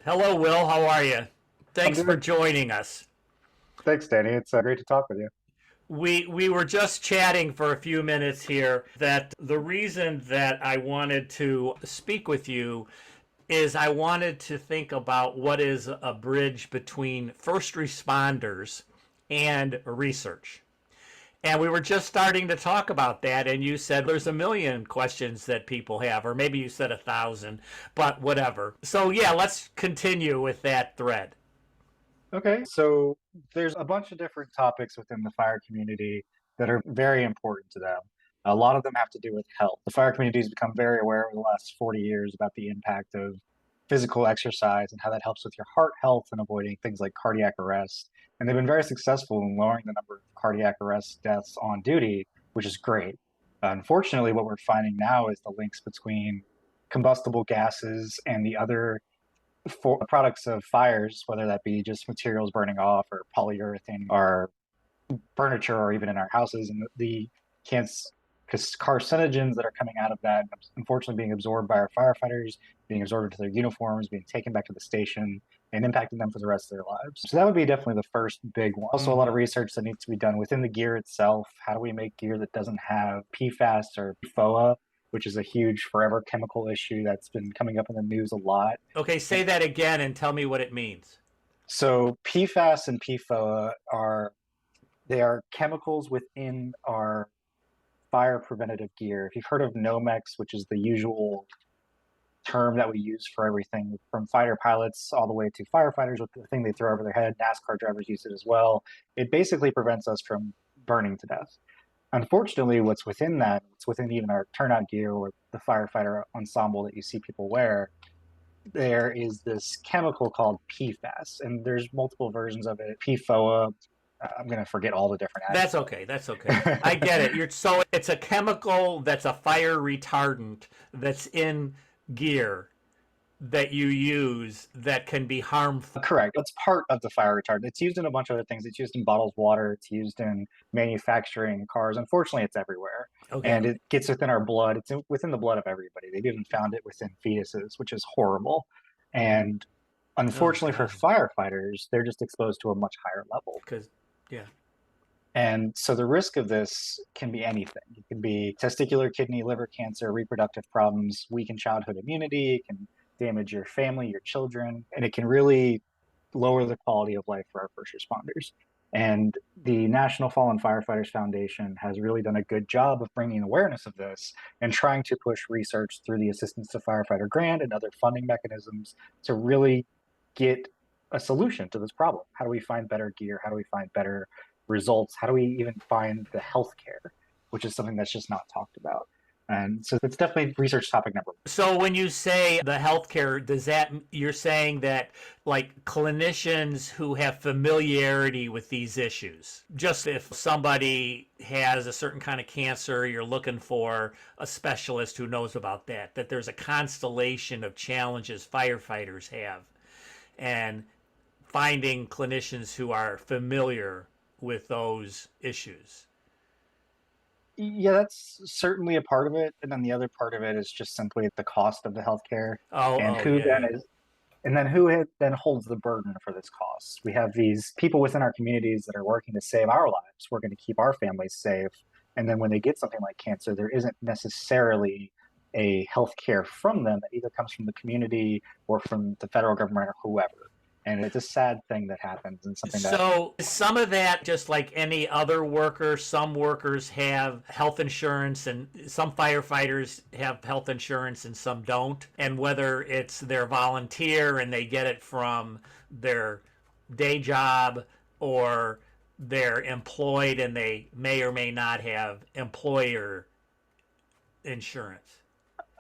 Hello, Will. How are you? I'm Thanks for doing. joining us. Thanks, Danny. It's great to talk with you. We were just chatting for a few minutes here that the reason that I wanted to speak with you is I wanted to think about what is a bridge between first responders and research. And we were just starting to talk about that, and you said there's a million questions that people have, or maybe you said 1,000, but whatever. So, yeah, let's continue with that thread. Okay, so there's a bunch of different topics within the fire community that are very important to them. A lot of them have to do with health. The fire community has become very aware over the last 40 years about the impact of physical exercise and how that helps with your heart health and avoiding things like cardiac arrest. And they've been very successful in lowering the number of cardiac arrest deaths on duty, which is great. Unfortunately, what we're finding now is the links between combustible gases and the other for products of fires, whether that be just materials burning off or polyurethane or furniture or even in our houses, and the can't carcinogens that are coming out of that, unfortunately being absorbed by our firefighters, being absorbed into their uniforms, being taken back to the station, and impacting them for the rest of their lives. So that would be definitely the first big one. Also, a lot of Mm-hmm. research that needs to be done within the gear itself. How do we make gear that doesn't have PFAS or PFOA, which is a huge forever chemical issue that's been coming up in the news a lot? Okay, say that again and tell me what it means. So PFAS and PFOA are they are chemicals within our fire preventative gear. If you've heard of Nomex, which is the usual term that we use for everything from fighter pilots all the way to firefighters with the thing they throw over their head, NASCAR drivers use it as well. It basically prevents us from burning to death. Unfortunately, what's within that, what's within even our turnout gear or the firefighter ensemble that you see people wear, there is this chemical called PFAS, and there's multiple versions of it. PFOA, I'm going to forget all the different That's okay. That's okay. I get acronyms. it. You're so it's a chemical that's a fire retardant that's in gear that you use that can be harmful. Correct. It's part of the fire retardant. It's used in a bunch of other things. It's used in bottled water. It's used in manufacturing cars. Unfortunately, it's everywhere. Okay. And it gets within our blood. Within the blood of everybody. They've even found it within fetuses, which is horrible. And Oh unfortunately for God. firefighters, they're just exposed to a much higher level. Because yeah. And so the risk of this can be anything. It can be testicular, kidney, liver cancer, reproductive problems, weakened childhood immunity. It can damage your family, your children, and it can really lower the quality of life for our first responders. And the National Fallen Firefighters Foundation has really done a good job of bringing awareness of this and trying to push research through the Assistance to Firefighter Grant and other funding mechanisms to really get a solution to this problem. How do we find better gear? How do we find better results? How do we even find the healthcare, which is something that's just not talked about? And so it's definitely research topic number one. So when you say the healthcare, does that you're saying that like clinicians who have familiarity with these issues, just if somebody has a certain kind of cancer, you're looking for a specialist who knows about that, that there's a constellation of challenges firefighters have, and finding clinicians who are familiar with those issues. Yeah, that's certainly a part of it. And then the other part of it is just simply the cost of the healthcare and Oh yeah, yeah. who then holds the burden for this cost. We have these people within our communities that are working to save our lives, working to keep our families safe. And then when they get something like cancer, there isn't necessarily a healthcare from them that either comes from the community or from the federal government or whoever. And it's a sad thing that happens and something that So some of that, just like any other worker, some workers have health insurance and some firefighters have health insurance and some don't. And whether it's their volunteer and they get it from their day job or they're employed and they may or may not have employer insurance.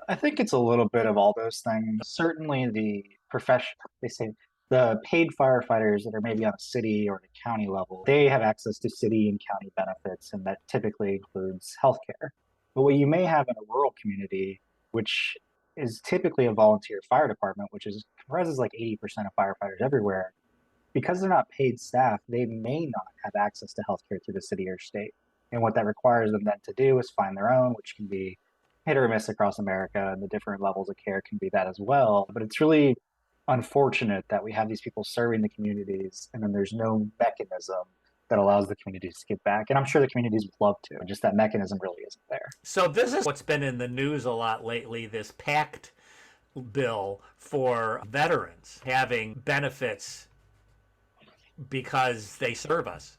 I think it's a little bit of all those things. Certainly, the profession, they say the paid firefighters that are maybe on a city or a county level, they have access to city and county benefits, and that typically includes healthcare. But what you may have in a rural community, which is typically a volunteer fire department, which is comprises like 80% of firefighters everywhere, because they're not paid staff, they may not have access to healthcare through the city or state. And what that requires them then to do is find their own, which can be hit or miss across America, and the different levels of care can be that as well. But it's really unfortunate that we have these people serving the communities and then there's no mechanism that allows the communities to get back. And I'm sure the communities would love to, just that mechanism really isn't there. So this is what's been in the news a lot lately, this pact bill for veterans having benefits because they serve us.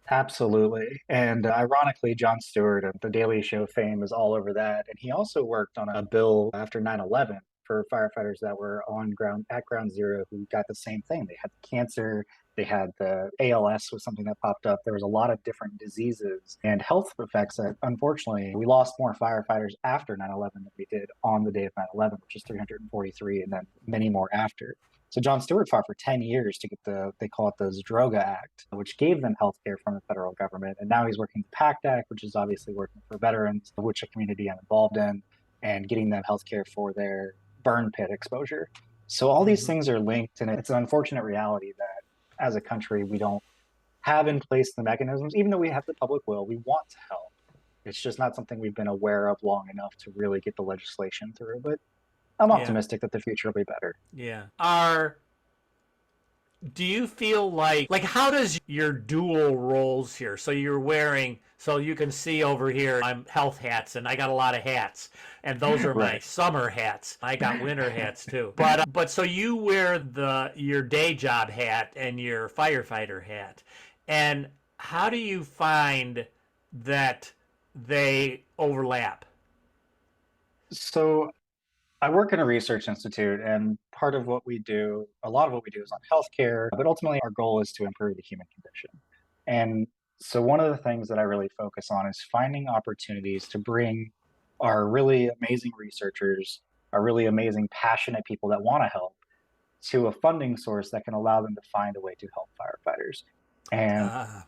Absolutely. And ironically, Jon Stewart of The Daily Show fame is all over that. And he also worked on a bill after 9/11 for firefighters that were on ground at ground zero who got the same thing. They had cancer, they had the ALS was something that popped up. There was a lot of different diseases and health effects that unfortunately we lost more firefighters after 9/11 than we did on the day of 9/11, which is 343, and then many more after. So Jon Stewart fought for 10 years to get they call it the Zdroga Act, which gave them health care from the federal government. And now he's working the PACT Act, which is obviously working for veterans, which a community I'm involved in, and getting them health care for their burn pit exposure. So all these Mm-hmm. things are linked, and it's an unfortunate reality that as a country, we don't have in place the mechanisms, even though we have the public will, we want to help. It's just not something we've been aware of long enough to really get the legislation through. But I'm Yeah. optimistic that the future will be better. Yeah. Do you feel like how does your dual roles here? So you're wearing, so you can see over here, I'm health hats, and I got a lot of hats, and those are my Right. summer hats. I got winter hats too. But so you wear your day job hat and your firefighter hat, and how do you find that they overlap? So I work in a research institute, and part of what we do, a lot of what we do is on healthcare, but ultimately our goal is to improve the human condition. And so one of the things that I really focus on is finding opportunities to bring our really amazing researchers, our really amazing, passionate people that want to help to a funding source that can allow them to find a way to help firefighters. And Uh,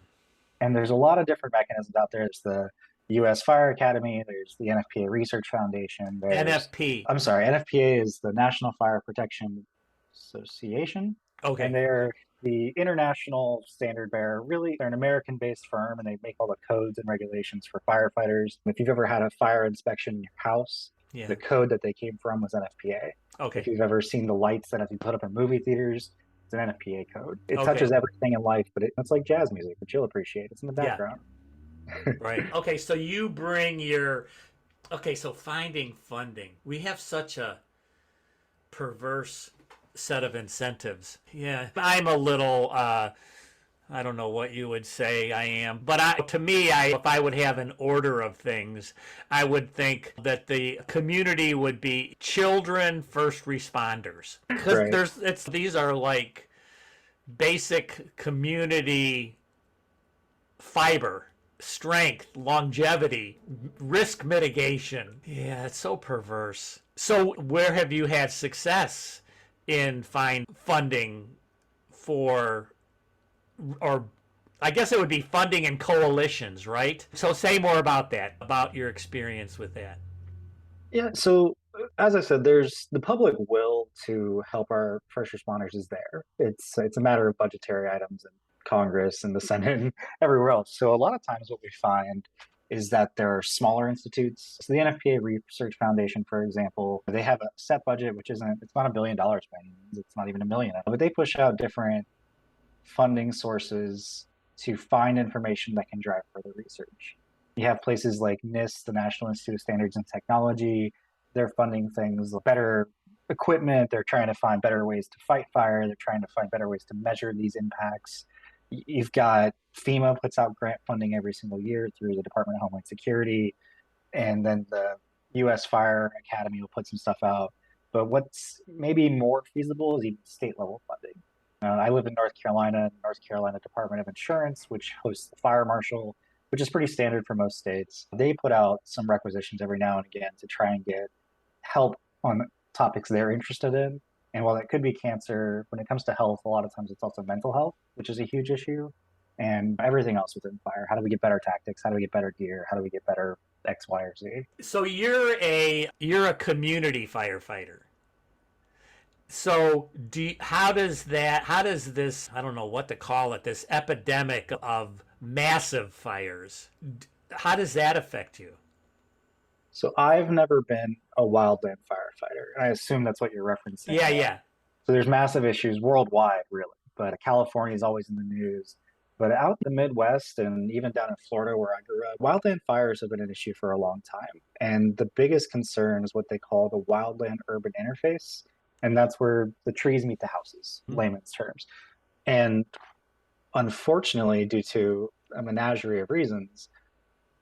and there's a lot of different mechanisms out there. There's the U.S. Fire Academy. There's the NFPA Research Foundation. NFP. I'm sorry, NFPA is the National Fire Protection Association, and Okay. they're the international standard bearer. Really, they're an American-based firm, and they make all the codes and regulations for firefighters. If you've ever had a fire inspection in your house, Yeah. the code that they came from was NFPA. If Okay. you've ever seen the lights that have been put up in movie theaters, it's an NFPA code. It Okay. touches everything in life, but it's like jazz music, which you'll appreciate. It's in the Yeah. background. Right. Okay. So you bring your. Okay. So finding funding. We have such a perverse set of incentives. Yeah. I'm a little. I don't know what you would say I am, but to me, if I would have an order of things, I would think that the community would be children, first responders, because Right. these are like basic community fiber, strength, longevity, risk mitigation. Yeah, it's so perverse. So, where have you had success in funding for, or I guess it would be funding in coalitions, right? So, say more about that, about your experience with that. Yeah. So, as I said, there's the public will to help our first responders is there. It's a matter of budgetary items in Congress and the Senate and everywhere else. So, a lot of times, what we find is that there are smaller institutes. So, the NFPA Research Foundation, for example, they have a set budget, which it's not $1 billion by any means. It's not even a million, but they push out different funding sources to find information that can drive further research. You have places like NIST, the National Institute of Standards and Technology. They're funding things like better equipment. They're trying to find better ways to fight fire. They're trying to find better ways to measure these impacts. You've got FEMA puts out grant funding every single year through the Department of Homeland Security, and then the U.S. Fire Academy will put some stuff out. But what's maybe more feasible is even state level funding. I live in North Carolina, North Carolina Department of Insurance, which hosts the fire marshal, which is pretty standard for most states. They put out some requisitions every now and again to try and get help on topics they're interested in. And while that could be cancer, when it comes to health, a lot of times it's also mental health, which is a huge issue, and everything else within fire. How do we get better tactics? How do we get better gear? How do we get better X, Y, or Z? So you're a community firefighter. So how does this, I don't know what to call it, this epidemic of massive fires, how does that affect you? So I've never been a wildland firefighter, and I assume that's what you're referencing. Yeah, yeah. So there's massive issues worldwide, really, but California is always in the news. But out in the Midwest and even down in Florida, where I grew up, wildland fires have been an issue for a long time. And the biggest concern is what they call the wildland urban interface. And that's where the trees meet the houses, layman's terms. And unfortunately, due to a menagerie of reasons,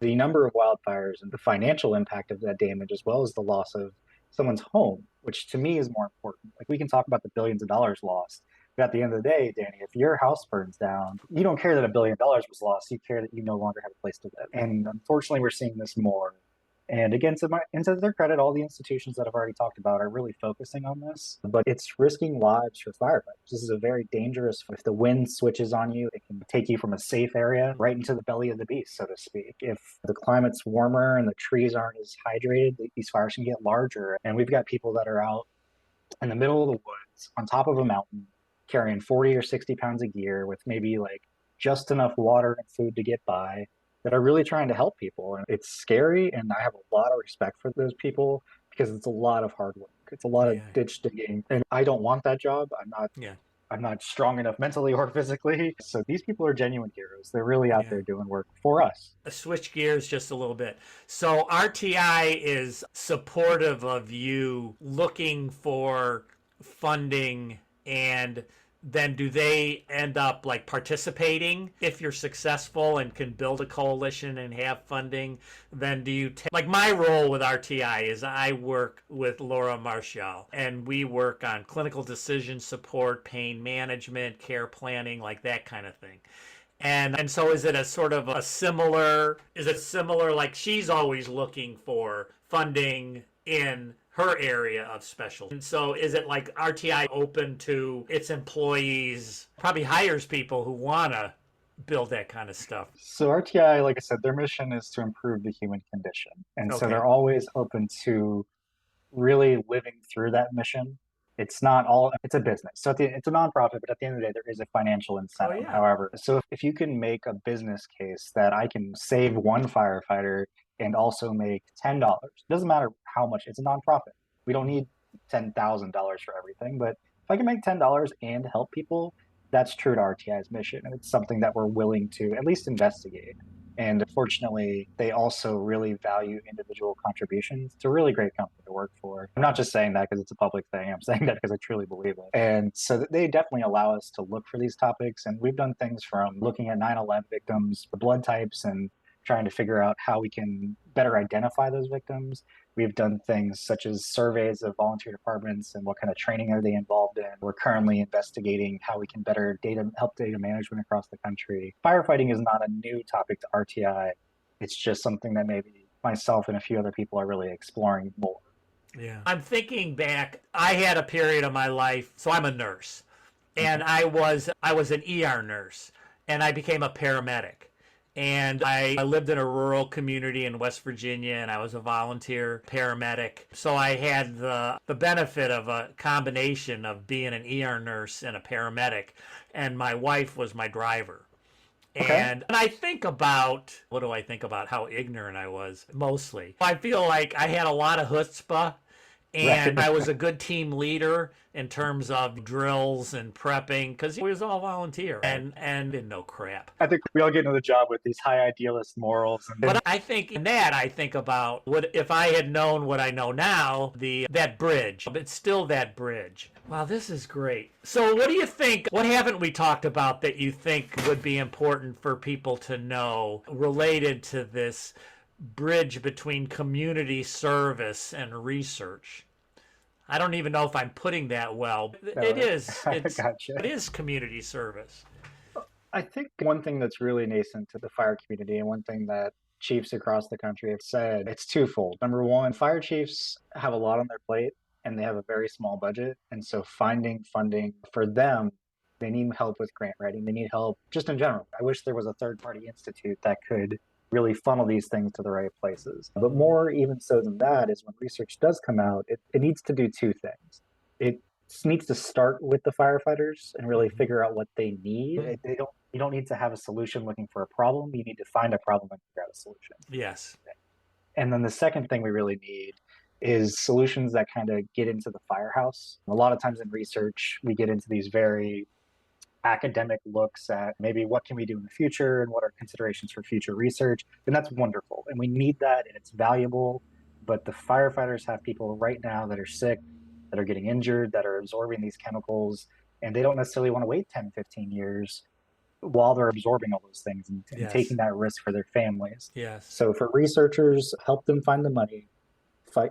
the number of wildfires and the financial impact of that damage, as well as the loss of someone's home, which to me is more important. Like we can talk about the billions of dollars lost, but at the end of the day, Danny, if your house burns down, you don't care that $1 billion was lost. You care that you no longer have a place to live. And unfortunately, we're seeing this more. And again, to their credit, all the institutions that I've already talked about are really focusing on this, but it's risking lives for firefighters. This is a very dangerous, if the wind switches on you, it can take you from a safe area right into the belly of the beast, so to speak. If the climate's warmer and the trees aren't as hydrated, these fires can get larger. And we've got people that are out in the middle of the woods on top of a mountain carrying 40 or 60 pounds of gear with maybe like just enough water and food to get by that are really trying to help people. And it's scary. And I have a lot of respect for those people because it's a lot of hard work. It's a lot of Yeah. ditch digging. And I don't want that job. Yeah. I'm not strong enough mentally or physically. So these people are genuine heroes. They're really out Yeah. there doing work for us. Switch gears just a little bit. So RTI is supportive of you looking for funding, and then do they end up like participating if you're successful and can build a coalition and have funding? Then do you like my role with RTI is I work with Laura Marshall and we work on clinical decision support, pain management, care planning, like that kind of thing. And so is it a sort of a similar, is it similar, like she's always looking for funding in her area of specialty? And so is it like RTI open to its employees, probably hires people who want to build that kind of stuff? So RTI, like I said, their mission is to improve the human condition. And so Okay. they're always open to really living through that mission. It's not all, it's a business. So it's a nonprofit, but at the end of the day, there is a financial Oh, incentive. yeah. However, so if you can make a business case that I can save one firefighter and also make $10, it doesn't matter how much, it's a nonprofit. We don't need $10,000 for everything, but if I can make $10 and help people, that's true to RTI's mission. And it's something that we're willing to at least investigate. And fortunately, they also really value individual contributions. It's a really great company to work for. I'm not just saying that because it's a public thing. I'm saying that because I truly believe it. And so they definitely allow us to look for these topics. And we've done things from looking at 9/11 victims, the blood types, and trying to figure out how we can better identify those victims. We've done things such as surveys of volunteer departments and what kind of training are they involved in. We're currently investigating how we can better help data management across the country. Firefighting is not a new topic to RTI. It's just something that maybe myself and a few other people are really exploring more. Yeah. I'm thinking back, I had a period of my life, so I'm a nurse, and I was an ER nurse, and I became a paramedic. And I lived in a rural community in West Virginia, and I was a volunteer paramedic. So I had the benefit of a combination of being an ER nurse and a paramedic, and my wife was my driver. Okay. And I think about, what do I think about? How ignorant I was, mostly. I feel like I had a lot of chutzpah, and Right. I was a good team leader in terms of drills and prepping because it was all volunteer and didn't know crap. I think we all get into the job with these high idealist morals. But I think in that I think about what if I had known what I know now, that bridge. It's still that bridge. Wow, this is great. So what do you think? What haven't we talked about that you think would be important for people to know related to this bridge between community service and research? I don't even know if I'm putting that well. No, It is. I gotcha. It is community service. I think one thing that's really nascent to the fire community and one thing that chiefs across the country have said, it's twofold. Number one, fire chiefs have a lot on their plate and they have a very small budget. And so finding funding for them, they need help with grant writing. They need help just in general. I wish there was a third party institute that could really funnel these things to the right places. But more even so than that is when research does come out, it needs to do two things. It needs to start with the firefighters and really figure out what they need. You don't need to have a solution looking for a problem. You need to find a problem and figure out a solution. Yes. And then the second thing we really need is solutions that kind of get into the firehouse. A lot of times in research, we get into these very academic looks at maybe what can we do in the future and what are considerations for future research. And that's wonderful. And we need that and it's valuable. But the firefighters have people right now that are sick, that are getting injured, that are absorbing these chemicals, and they don't necessarily want to wait 10, 15 years while they're absorbing all those things and taking Yes. that risk for their families. Yes. So for researchers, help them find the money,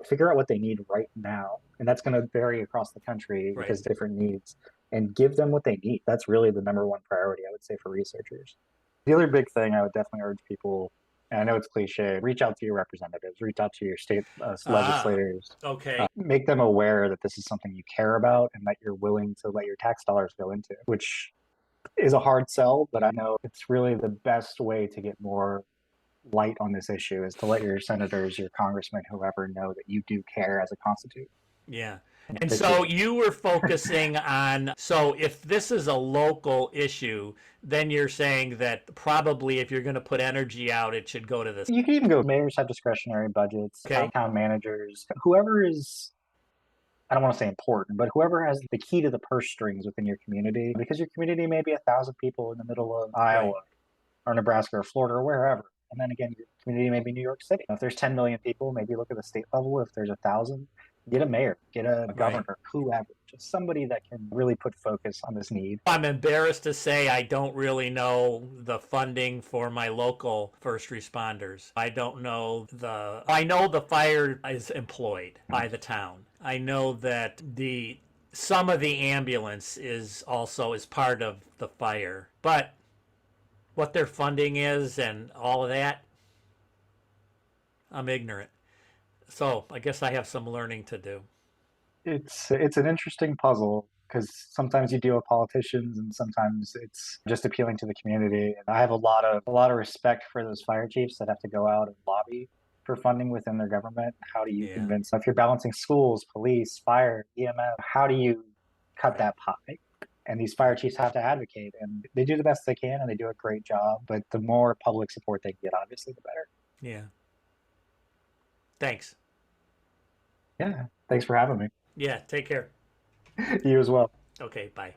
figure out what they need right now, and that's going to vary across the country Right. because different needs, and give them what they need. That's really the number one priority, I would say, for researchers. The other big thing I would definitely urge people, and I know it's cliche, reach out to your representatives, reach out to your state Ah, legislators, okay. make them aware that this is something you care about and that you're willing to let your tax dollars go into, which is a hard sell, but I know it's really the best way to get more light on this issue is to let your senators, your congressmen, whoever know that you do care as a constituent. Yeah. And And they so do. you were focusing on, so if this is a local issue, then you're saying that probably if you're going to put energy out, it should go to this. You can even go, mayors have discretionary budgets, Okay. town managers, whoever is, I don't want to say important, but whoever has the key to the purse strings within your community, because your community may be 1,000 people in the middle of Iowa Right. or Nebraska or Florida or wherever. And then again, your community may be New York City. If there's 10 million people, maybe look at the state level. If there's 1,000, get a mayor, get a Right. governor, whoever, just somebody that can really put focus on this need. I'm embarrassed to say I don't really know the funding for my local first responders. I know the fire is employed by the town. I know that the some of the ambulance is also is part of the fire. But what their funding is and all of that, I'm ignorant. So I guess I have some learning to do. It's an interesting puzzle because sometimes you deal with politicians and sometimes it's just appealing to the community. And I have a lot of respect for those fire chiefs that have to go out and lobby for funding within their government. How do you Yeah, convince, if you're balancing schools, police, fire, EMS, how do you cut right, that pie? And these fire right. chiefs have to advocate and they do the best they can and they do a great job. But the more public support they get, obviously, the better. Yeah. Thanks. Yeah. Thanks for having me. Yeah, take care. You as well. Okay, bye.